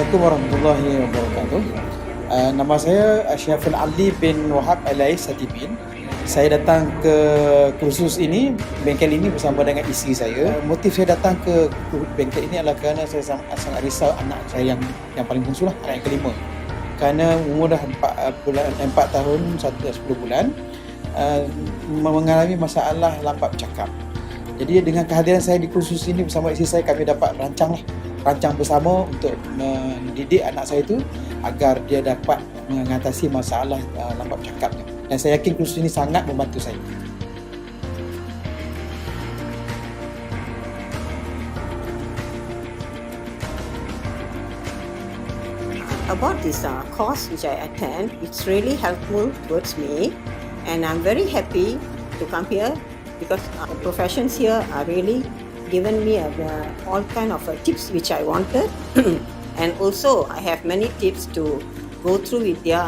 Assalamualaikum warahmatullahi wabarakatuh. Nama saya Syaful Ali bin Wahab Alais Satibin. Saya datang ke kursus ini, bengkel ini bersama dengan isteri saya. Motif saya datang ke bengkel ini adalah kerana saya sangat risau anak saya yang paling bungsu lah, anak yang kelima. Kerana umur dah 4 tahun 10 bulan, mengalami masalah lambat bercakap. Jadi dengan kehadiran saya di kursus ini bersama isteri saya, kami dapat rancang bersama untuk mendidik anak saya itu agar dia dapat mengatasi masalah lambat bercakapnya. Dan saya yakin kursus ini sangat membantu saya. About this course which I attend, it's really helpful towards me, and I'm very happy to come here because the professions here are really given me all kind of tips which I wanted. And also I have many tips to go through with their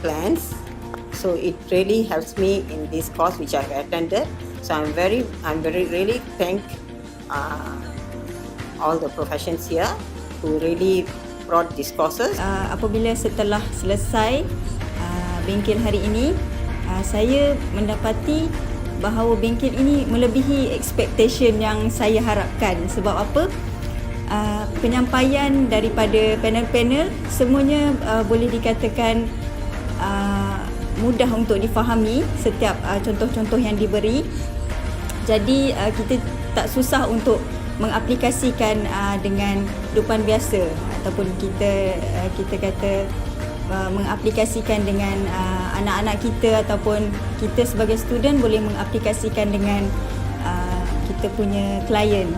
plans, so it really helps me in this course which I've attended. So I'm very really thank all the professions here who really brought these courses. Apabila setelah selesai bengkel hari ini, saya mendapati bahawa bengkel ini melebihi expectation yang saya harapkan. Sebab apa? Penyampaian daripada panel-panel semuanya boleh dikatakan mudah untuk difahami setiap contoh-contoh yang diberi. Jadi kita tak susah untuk mengaplikasikan dengan kehidupan biasa, ataupun kita kata mengaplikasikan dengan anak-anak kita, ataupun kita sebagai student boleh mengaplikasikan dengan kita punya klien.